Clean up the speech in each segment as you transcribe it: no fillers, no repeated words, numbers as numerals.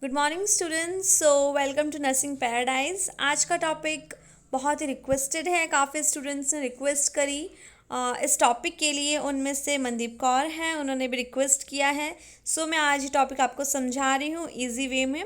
Good morning students. Welcome to nursing paradise. आज का topic बहुत ही रिक्वेस्टेड है, काफ़ी स्टूडेंट्स ने रिक्वेस्ट करी इस टॉपिक के लिए। उनमें से मनदीप कौर हैं, उन्होंने भी रिक्वेस्ट किया है। मैं आज ये टॉपिक आपको समझा रही हूँ इजी वे में।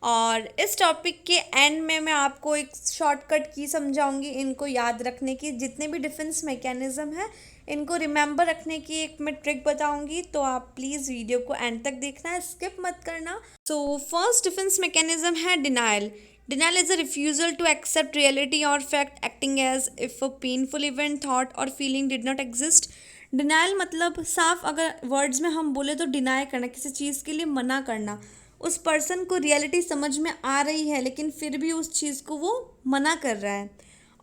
और इस टॉपिक के एंड में मैं आपको एक शॉर्टकट की समझाऊंगी, इनको याद रखने की। जितने भी डिफेंस मैकेनिज़्म है इनको रिमेंबर रखने की एक मैं ट्रिक बताऊंगी, तो आप प्लीज़ वीडियो को एंड तक देखना, स्किप मत करना। फर्स्ट डिफेंस मैकेनिज्म है denial. Denial is a refusal to accept reality और fact, acting as if a painful event, thought और feeling did not exist. Denial मतलब साफ अगर वर्ड्स में हम बोले तो डिनाई करना, किसी चीज़ के लिए मना करना। उस पर्सन को रियलिटी समझ में आ रही है लेकिन फिर भी उस चीज़ को वो मना कर रहा है।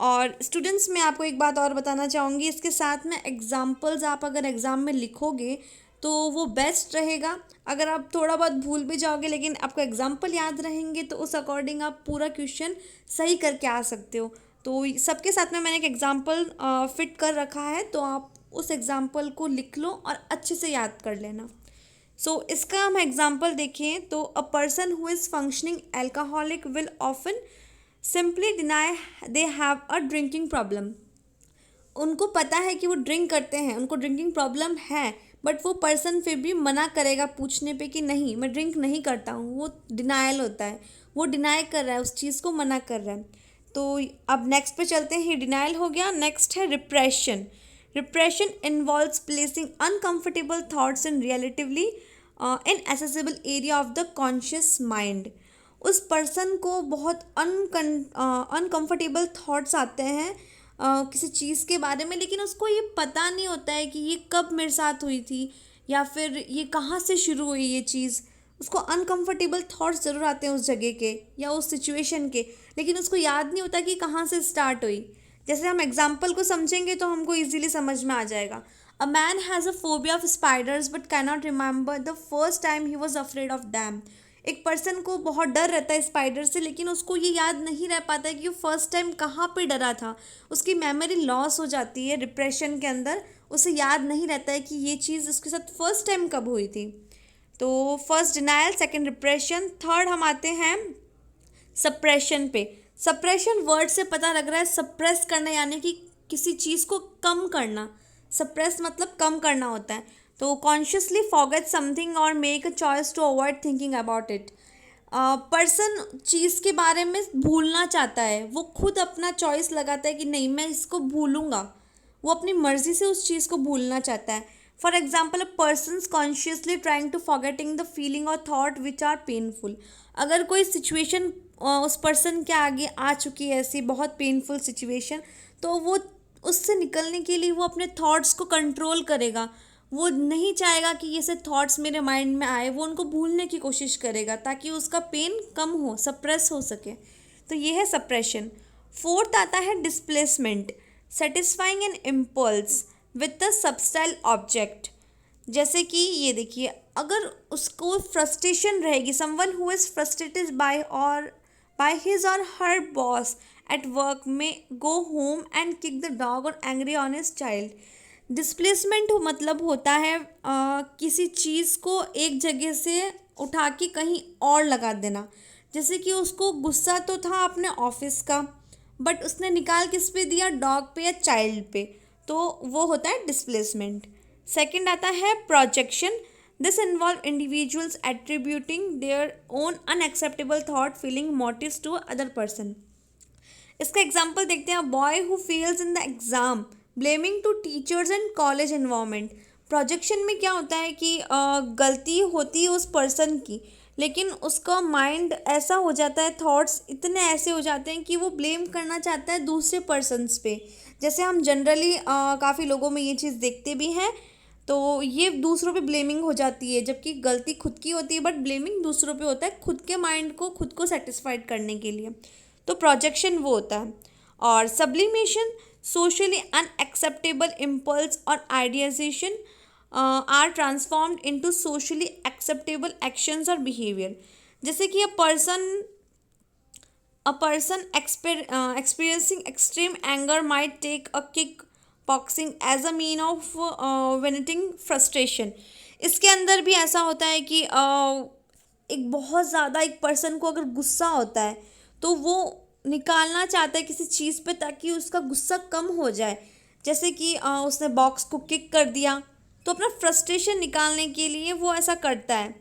और स्टूडेंट्स, मैं आपको एक बात और बताना चाहूँगी, इसके साथ में एग्जाम्पल्स आप अगर एग्ज़ाम में लिखोगे तो वो बेस्ट रहेगा। अगर आप थोड़ा बहुत भूल भी जाओगे लेकिन आपको एग्जाम्पल याद रहेंगे तो उस अकॉर्डिंग आप पूरा क्वेश्चन सही करके आ सकते हो। तो सबके साथ में मैंने एक एग्जाम्पल फिट कर रखा है, तो आप उस एग्जाम्पल को लिख लो और अच्छे से याद कर लेना। इसका हम एग्जाम्पल देखें तो a person who is functioning alcoholic will often simply deny they have a drinking problem. उनको पता है कि वो ड्रिंक करते हैं, उनको ड्रिंकिंग प्रॉब्लम है, बट वो पर्सन फिर भी मना करेगा पूछने पे कि नहीं मैं ड्रिंक नहीं करता हूँ। वो डिनायल होता है, वो डिनाई कर रहा है, उस चीज़ को मना कर रहा है। तो अब नेक्स्ट पे चलते हैं। डिनाइल हो गया। नेक्स्ट है repression. Repression involves placing uncomfortable thoughts in relatively inaccessible area of the conscious mind. उस पर्सन को बहुत अनकंफर्टेबल थॉट्स आते हैं किसी चीज़ के बारे में, लेकिन उसको ये पता नहीं होता है कि ये कब मेरे साथ हुई थी या फिर ये कहाँ से शुरू हुई ये चीज़। उसको अनकंफर्टेबल थॉट्स ज़रूर आते हैं उस जगह के या उस सिचुएशन के, लेकिन उसको याद नहीं होता कि कहाँ से स्टार्ट हुई। जैसे हम एग्जाम्पल को समझेंगे तो हमको इजीली समझ में आ जाएगा। A man has a phobia of spiders but can not remember the first time he was afraid of them. एक पर्सन को बहुत डर रहता है स्पाइडर से, लेकिन उसको ये याद नहीं रह पाता है कि वो फर्स्ट टाइम कहाँ पे डरा था। उसकी मेमोरी लॉस हो जाती है डिप्रेशन के अंदर, उसे याद नहीं रहता है कि ये चीज़ उसके साथ फर्स्ट टाइम कब हुई थी। तो first denial, second repression. Third हम आते हैं सप्रेशन पे। सप्रेशन वर्ड से पता लग रहा है सप्रेस करना, यानी कि किसी चीज़ को कम करना। सप्रेस मतलब कम करना होता है। तो कॉन्शियसली फॉरगेट समथिंग और make a choice to avoid thinking about it. Person चीज़ के बारे में भूलना चाहता है, वो खुद अपना चॉइस लगाता है कि नहीं मैं इसको भूलूंगा। वो अपनी मर्जी से उस चीज़ को भूलना चाहता है। For example, a person consciously trying to forgetting the feeling और थॉट विच आर पेनफुल। अगर कोई सिचुएशन उस पर्सन के आगे आ चुकी है, ऐसी बहुत पेनफुल सिचुएशन, तो वो उससे निकलने के लिए वो अपने थॉट्स को कंट्रोल करेगा। वो नहीं चाहेगा कि ये से थॉट्स मेरे माइंड में आए, वो उनको भूलने की कोशिश करेगा ताकि उसका पेन कम हो, सप्रेस हो सके। तो ये है सप्रेशन। फोर्थ आता है displacement. Satisfying an impulse with the substitute object. जैसे कि ये देखिए, अगर उसको फ्रस्ट्रेशन रहेगी, someone who is frustrated by his और हर बॉस एट वर्क में go home and kick the dog और angry on his child. Displacement मतलब होता है किसी चीज़ को एक जगह से उठा के कहीं और लगा देना। जैसे कि उसको गुस्सा तो था अपने ऑफिस का, बट उसने निकाल किस पे दिया, डॉग पे या चाइल्ड पे। तो वो होता है डिस्प्लेसमेंट। सेकंड आता है projection. This involve individuals attributing their own unacceptable thought feeling motives to other person. इसका एग्जाम्पल देखते हैं। Boy who fails in the exam blaming to teachers and college environment. Projection में क्या होता है कि गलती होती है उस पर्सन की, लेकिन उसका माइंड ऐसा हो जाता है, थॉट्स इतने ऐसे हो जाते हैं कि वो ब्लेम करना चाहता है दूसरे पर्सनस पे। जैसे हम जनरली काफ़ी लोगों में ये चीज़ देखते भी हैं। तो ये दूसरों पे ब्लेमिंग हो जाती है, जबकि गलती खुद की होती है, बट ब्लेमिंग दूसरों पे होता है खुद के माइंड को खुद को सेटिस्फाइड करने के लिए। तो प्रोजेक्शन वो होता है। और सब्लिमेशन, सोशली अनएक्सेप्टेबल इम्पल्स और idealization are transformed into socially acceptable actions और बिहेवियर। जैसे कि a person experiencing extreme anger might take a kick boxing as a mean of venting frustration। इसके अंदर भी ऐसा होता है कि एक बहुत ज़्यादा एक पर्सन को अगर गुस्सा होता है तो वो निकालना चाहता है किसी चीज़ पे ताकि उसका गुस्सा कम हो जाए। जैसे कि उसने बॉक्स को किक कर दिया तो अपना फ्रस्ट्रेशन निकालने के लिए वो ऐसा करता है।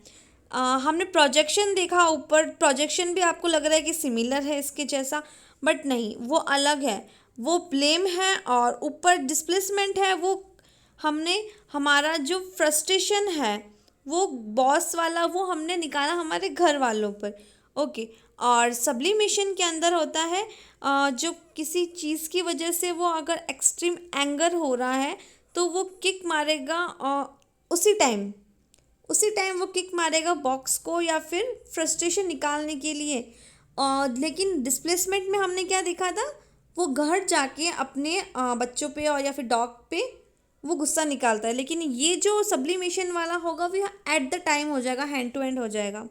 हमने प्रोजेक्शन देखा ऊपर, प्रोजेक्शन भी आपको लग रहा है कि सिमिलर है इसके जैसा, बट नहीं, वो अलग है। वो ब्लेम है और ऊपर डिस्प्लेसमेंट है। वो हमने हमारा जो फ्रस्ट्रेशन है वो बॉस वाला वो हमने निकाला हमारे घर वालों पर। ओके। और सब्लिमेशन के अंदर होता है जो किसी चीज़ की वजह से वो अगर एक्सट्रीम एंगर हो रहा है तो वो किक मारेगा उसी टाइम वो किक मारेगा बॉक्स को या फिर फ्रस्ट्रेशन निकालने के लिए। लेकिन डिस्प्लेसमेंट में हमने क्या देखा था, वो घर जाके अपने बच्चों पे और या फिर डॉग पे वो गुस्सा निकालता है। लेकिन ये जो सब्लिमेशन वाला होगा वो एट द टाइम हो जाएगा, हैंड टू हैंड हो जाएगा,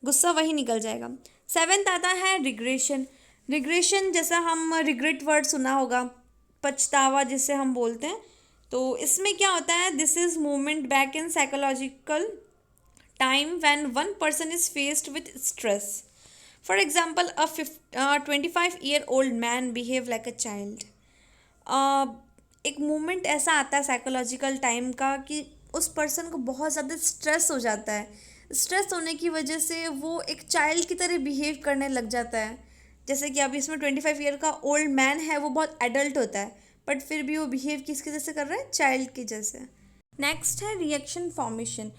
गुस्सा वही निकल जाएगा। सेवेंथ आता है रिग्रेशन। रिग्रेशन जैसा हम रिग्रेट वर्ड सुना होगा, पछतावा जिसे हम बोलते हैं। तो इसमें क्या होता है, this is movement back in psychological time when one person is faced with stress. For example, 25-year-old man behave like a child. एक मोमेंट ऐसा आता है साइकोलॉजिकल टाइम का कि उस पर्सन को बहुत ज़्यादा स्ट्रेस हो जाता है। स्ट्रेस होने की वजह से वो एक चाइल्ड की तरह बिहेव करने लग जाता है। जैसे कि अभी इसमें 25 ईयर का ओल्ड मैन है, वो बहुत एडल्ट होता है बट फिर भी वो बिहेव किसके जैसे कर रहा है, चाइल्ड के जैसे। नेक्स्ट है रिएक्शन फॉर्मेशन।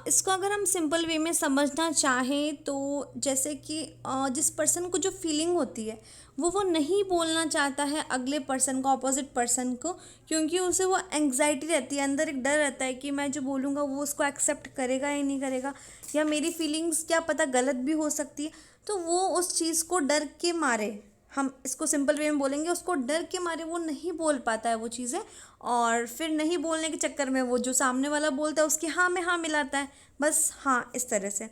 इसको अगर हम सिंपल वे में समझना चाहें तो जैसे कि जिस पर्सन को जो फीलिंग होती है वो नहीं बोलना चाहता है अगले पर्सन को, अपोजिट पर्सन को, क्योंकि उसे वो एंग्जाइटी रहती है, अंदर एक डर रहता है कि मैं जो बोलूँगा वो उसको एक्सेप्ट करेगा या नहीं करेगा, या मेरी फीलिंग्स क्या पता गलत भी हो सकती है। तो वो उस चीज़ को डर के मारे, हम इसको सिंपल वे में बोलेंगे, उसको डर के मारे वो नहीं बोल पाता है वो चीज़ें, और फिर नहीं बोलने के चक्कर में वो जो सामने वाला बोलता है उसकी हाँ में हाँ मिलाता है, बस हाँ इस तरह से।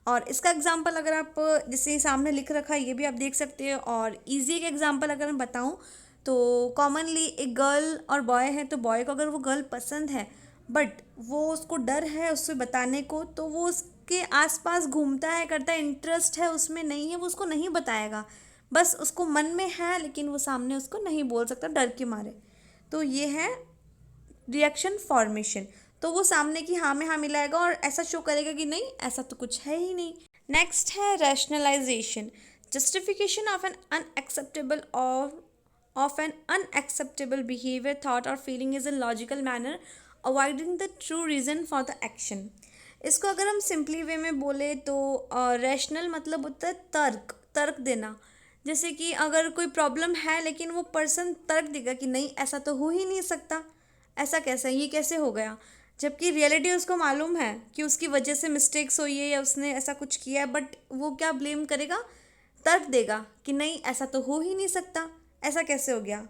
और इसका एग्जांपल अगर आप जैसे सामने लिख रखा है ये भी आप देख सकते हैं। और ईजी एक एग्जांपल अगर मैं बताऊं तो कॉमनली एक गर्ल और बॉय है, तो बॉय को अगर वो गर्ल पसंद है बट वो उसको डर है उससे बताने को, तो वो उसके आसपास घूमता है, करता है, इंटरेस्ट है उसमें नहीं है, वो उसको नहीं बताएगा, बस उसको मन में है लेकिन वो सामने उसको नहीं बोल सकता डर के मारे। तो ये है रिएक्शन फॉर्मेशन। तो वो सामने की हाँ में हाँ मिलाएगा और ऐसा शो करेगा कि नहीं ऐसा तो कुछ है ही नहीं। नेक्स्ट है rationalization. Justification of an unacceptable behaviour, thought और feeling is in logical manner, avoiding the true reason for the action. इसको अगर हम सिंपली वे में बोले तो रैशनल मतलब होता है तर्क देना। जैसे कि अगर कोई प्रॉब्लम है लेकिन वो पर्सन तर्क देगा कि नहीं ऐसा तो हो ही नहीं सकता, ऐसा कैसा, ये कैसे हो गया, जबकि रियलिटी उसको मालूम है कि उसकी वजह से मिस्टेक्स हुई है या उसने ऐसा कुछ किया है, बट वो क्या ब्लेम करेगा, तर्क देगा कि नहीं ऐसा तो हो ही नहीं सकता, ऐसा कैसे हो गया।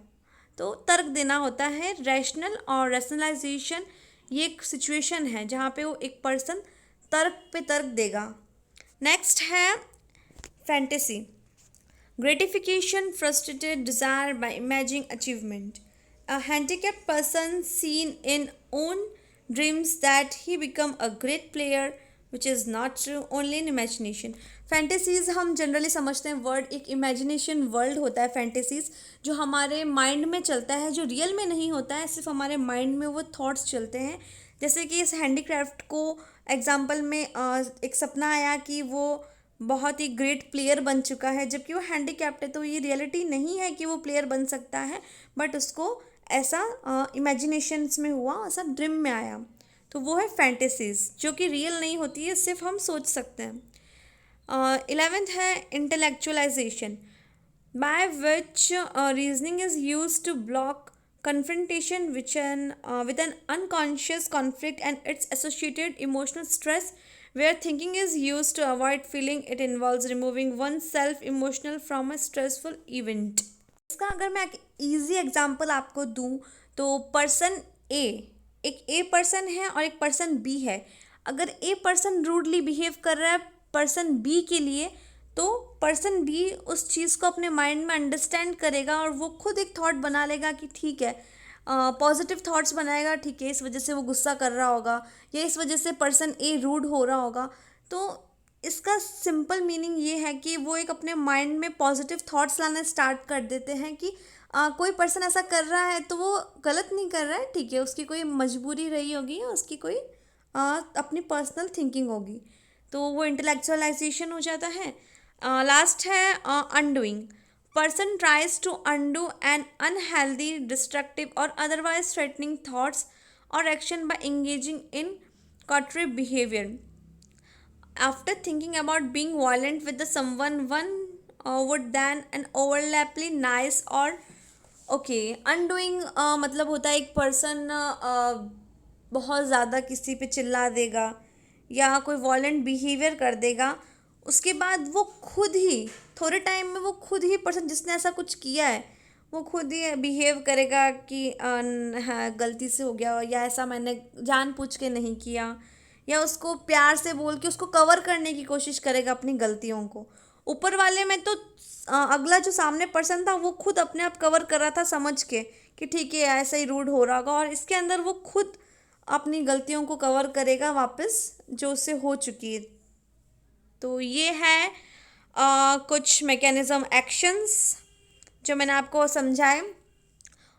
तो तर्क देना होता है रैशनल। और रैशनलाइजेशन ये एक सिचुएशन है जहाँ पे वो एक पर्सन तर्क पे तर्क देगा। नेक्स्ट है fantasy. Gratification, frustrated desire by imagining achievement. A handicapped person seen in own dreams that he become a great player, which is not true, only in imagination. Fantasies हम जनरली समझते हैं word, एक imagination world होता है fantasies, जो हमारे mind में चलता है, जो रियल में नहीं होता है, सिर्फ हमारे माइंड में वो थॉट्स चलते हैं। जैसे कि इस हैंडीक्राफ्ट को एग्जाम्पल में एक सपना आया कि वो बहुत ही ग्रेट प्लेयर बन चुका है, जबकि वो हैंडीकैप्ड है, तो ये रियलिटी नहीं है कि वो प्लेयर बन सकता है, बट उसको ऐसा इमेजिनेशंस में हुआ, ऐसा ड्रीम में आया। तो वो है फैंटेसीज, जो कि रियल नहीं होती है, सिर्फ हम सोच सकते हैं। 11th है intellectualization, by which reasoning is use to block confrontation with an unconscious conflict and its associated emotional stress, where thinking is used to avoid feeling. It involves removing oneself emotional from a stressful event. इसका अगर मैं एक easy example आपको दूं तो person ए, एक a person है और एक पर्सन बी है। अगर ए पर्सन रूडली बिहेव कर रहा है पर्सन बी के लिए, तो पर्सन बी उस चीज़ को अपने माइंड में अंडरस्टैंड करेगा और वो खुद एक थॉट बना लेगा कि ठीक है, पॉजिटिव थॉट्स बनाएगा, ठीक है इस वजह से वो गुस्सा कर रहा होगा या इस वजह से पर्सन ए रूड हो रहा होगा। तो इसका सिंपल मीनिंग ये है कि वो एक अपने माइंड में पॉजिटिव थॉट्स लाना स्टार्ट कर देते हैं कि कोई पर्सन ऐसा कर रहा है तो वो गलत नहीं कर रहा है, ठीक है, उसकी कोई मजबूरी रही होगी या उसकी कोई अपनी पर्सनल थिंकिंग होगी, तो वो इंटेलेक्चुअलाइजेशन हो जाता है। लास्ट है undoing. Person tries to undo an unhealthy destructive और अदरवाइज थ्रेटनिंग थॉट्स और action by engaging in contrary behavior. After thinking about being violent with the someone, one would then an overlaply nice or okay undoing मतलब होता है एक person बहुत ज़्यादा किसी पे चिल्ला देगा या कोई वॉलेंट बिहेवियर कर देगा, उसके बाद वो खुद ही थोड़े टाइम में वो खुद ही पर्सन जिसने ऐसा कुछ किया है वो खुद ही बिहेव करेगा कि हाँ गलती से हो गया या ऐसा मैंने जानबूझ के नहीं किया, या उसको प्यार से बोल के उसको कवर करने की कोशिश करेगा अपनी गलतियों को। ऊपर वाले में तो अगला जो सामने पर्सन था वो खुद अपने आप कवर कर रहा था समझ के कि ठीक है ऐसा ही रूड हो रहा होगा, और इसके अंदर वो खुद अपनी गलतियों को कवर करेगा वापस जो उससे हो चुकी है। तो ये है कुछ मैकेनिज़्म एक्शंस जो मैंने आपको समझाए,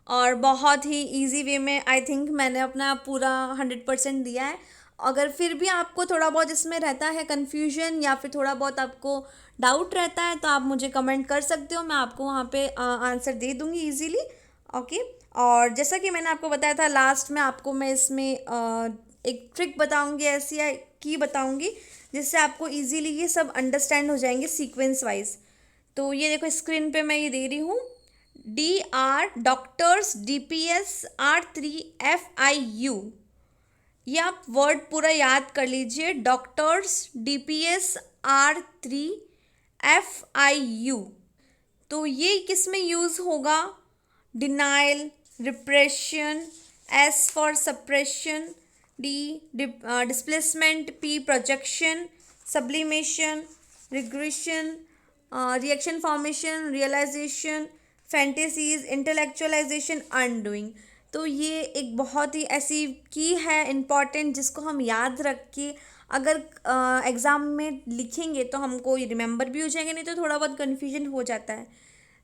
और बहुत ही इजी वे में आई थिंक मैंने अपना पूरा 100% दिया है। अगर फिर भी आपको थोड़ा बहुत इसमें रहता है कन्फ्यूजन या फिर थोड़ा बहुत आपको डाउट रहता है तो आप मुझे कमेंट कर सकते हो, मैं आपको वहाँ पे आंसर दे दूँगी इजीली। ओके, और जैसा कि मैंने आपको बताया था लास्ट में आपको मैं इसमें एक ट्रिक बताऊँगी ऐसी या की बताऊँगी जिससे आपको इजीली ये सब अंडरस्टैंड हो जाएंगे सीक्वेंस वाइज। तो ये देखो स्क्रीन पे मैं ये दे रही हूँ, DR डॉक्टर्स DPS R3FIU। ये आप वर्ड पूरा याद कर लीजिए, डॉक्टर्स DPS R3FIU। तो ये किस में यूज़ होगा? Denial, repression, S for suppression, D displacement, P projection, sublimation, regression, reaction formation, realization, fantasies, intellectualization, undoing. तो ये एक बहुत ही ऐसी की है इम्पॉर्टेंट जिसको हम याद रख के अगर एग्ज़ाम में लिखेंगे तो हमको रिमेंबर भी हो जाएंगे, नहीं तो थोड़ा बहुत कन्फ्यूजन हो जाता है।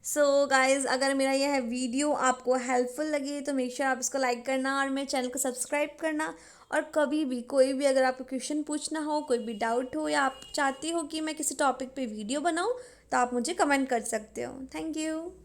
सो गाइज़, अगर मेरा यह वीडियो आपको हेल्पफुल लगी तो मेक श्योर आप इसको लाइक करना और मेरे चैनल को सब्सक्राइब करना। और कभी भी कोई भी अगर आपको क्वेश्चन पूछना हो, कोई भी डाउट हो या आप चाहती हो कि मैं किसी टॉपिक पे वीडियो बनाऊँ तो आप मुझे कमेंट कर सकते हो। Thank you.